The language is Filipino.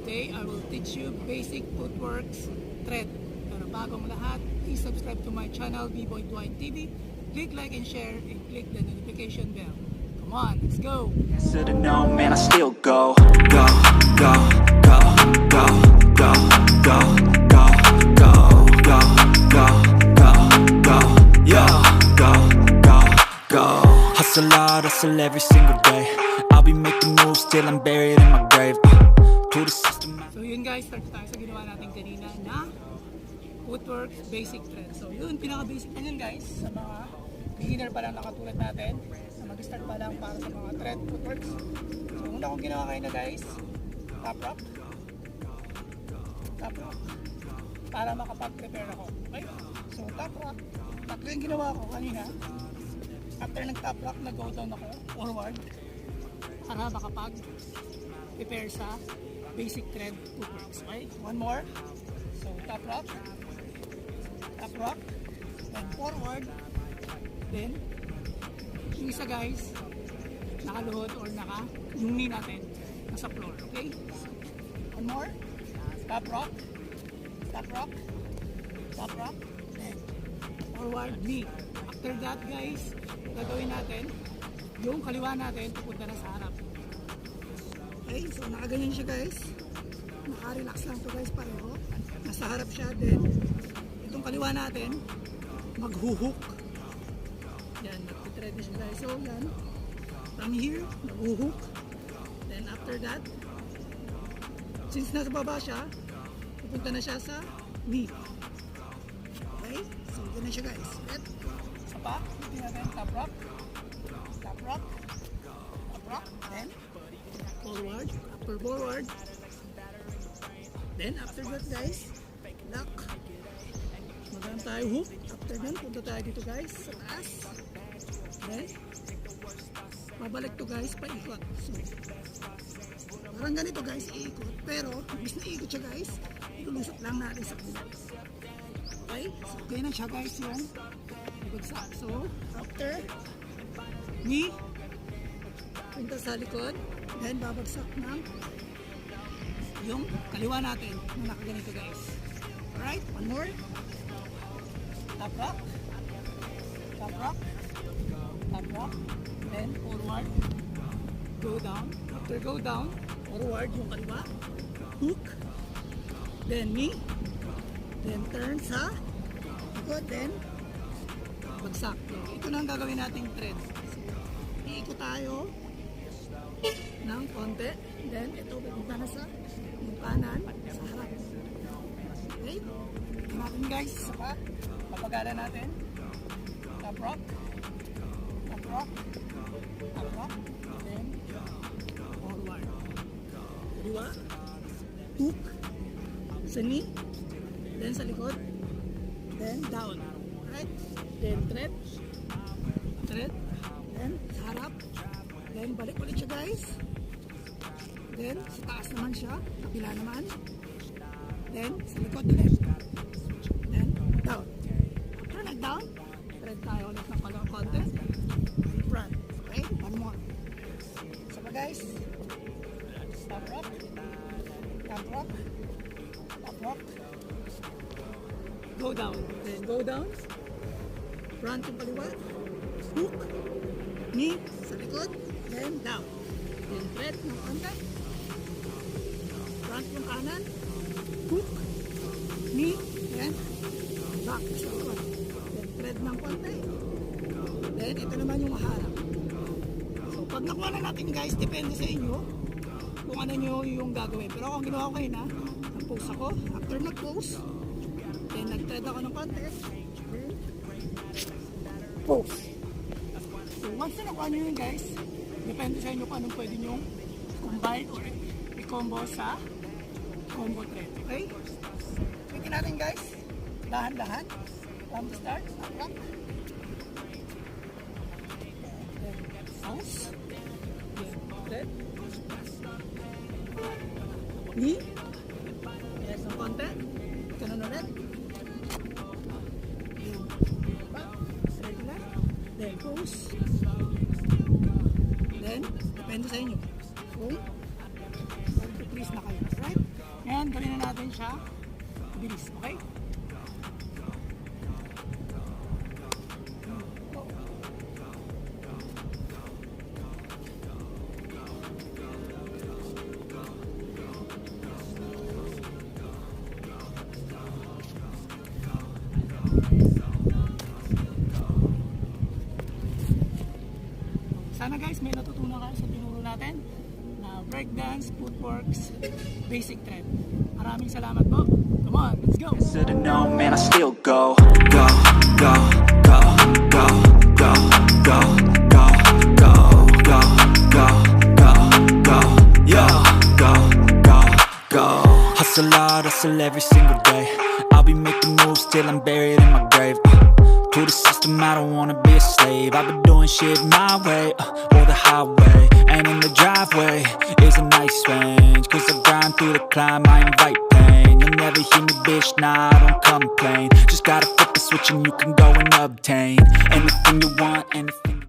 Today, I will teach you basic footworks thread. Pero bagong lahat, please subscribe to my channel, Bboydwine TV. Click like and share and click the notification bell. Come on, let's go! Should've known, man, I still go, go, go, go, go, go, go, go, go, go, go, go, go, yo, go, go, go. Hustle hard, hustle every single day. I'll be making moves till I'm buried in my grave. To the system. So yun guys, start tayo sa ginawa natin kanina na footworks basic thread. So yun, pinaka-basic na yun guys sa mga beginner pa lang nakatulad natin na mag-start pa lang para sa mga thread footworks. So una kong ginawa kayo na guys, top rock para makapag-prepare ako. Okay? So top rock, tatlo yung ginawa ko kanina. After nag-top rock, nag-go down ako forward para makapag-prepare sa basic thread footworks. Okay? One more. So top rock, then forward, then yung isa guys, nakaluhod or yung knee natin nasa floor. Okay? So, one more. Top rock, then forward knee. After that guys, gagawin natin yung kaliwa natin pupunta na sa harap. Okay, so nakaganyan siya guys. Naka-relax lang to guys pareho. Nasa harap siya, then itong kaliwa natin maghuhook. Yan, nag-thread na siya guys. So yan, from here, maghuhook. Then after that, since nasa baba siya, pupunta na siya sa knee. Okay, so yan na siya guys. Set. Isa pa, hindi natin top rock, then forward, upper forward, then after that guys, lock, magandang tayo hook. After that, punta tayo dito guys sa taas, then mabalik to guys, paikot. So parang ganito guys, iikot, pero bis na iikot siya guys, ilulusot lang natin sa kulit. Okay, so okay na siya guys yung ibagsak. So after knee, punta sa likod, then babagsak ng yung kaliwa natin na nakaganito guys. Alright, one more. Top rock, then forward, go down. After go down, forward yung kaliwa, hook, then knee, then turn sa likod, then bagsak. Ito na ang gagawin nating thread. Iikot tayo ng konti, then ito pupunta na sa yung kanan sa harap. Okay, ito natin guys, isa pa, papagalan natin. Top rock, then forward, kaliwa, hook sa knee, then sa likod, then down. Right, then thread, then sa harap, then balik ulit siya guys, then sa taas naman siya, kabila naman, then sa likod ulit, then down. After nag-down, thread tayo ulit ng palang konti, front. Okay, one more. So guys, top rock, go down, then go down, front yung kaliwa, hook, knee sa likod, then down, then thread ng konti, front yung kanan, hook, knee, then back sa likod, then thread ng konti, then ito naman yung harap. So pag nakuha na natin guys, depende sa inyo kung ano nyo yung gagawin. Pero ako ang ginawa ko ngayon, nag-pose ako. After nag-pose, then nag-thread ako ng konti, then pose. So once na nakuha nyo yun guys, depende sa inyo kung anong pwede nyo combine or i-combo sa combo thread. Okay? Tingnan natin guys, dahan-dahan from the start, up, then pose, then thread, knee, yes, ng konti, ganun ulit, then thread lang, then pose, then depende sa inyo kung mag-please na kayo, right? Ngayon, gawin na natin siya bilis, okay? Sana guys may natutunan kayo sa tinuro natin na breakdance, footworks, basic trend. Maraming salamat po. Come on, let's go! To the no, man, I still go, go, go, go, go, go, go, go, go, go, go, go, go, yo, go, go, go. Hustle hard, hustle every single day. I'll be making moves till I'm buried in my grave. To the system, I don't wanna be a slave. I've been doing shit my way, or the highway. And in the driveway is a nice range. Cause I grind through the climb, I invite pain. You'll never hear me, bitch, nah, I don't complain. Just gotta flip the switch and you can go and obtain anything you want, anything.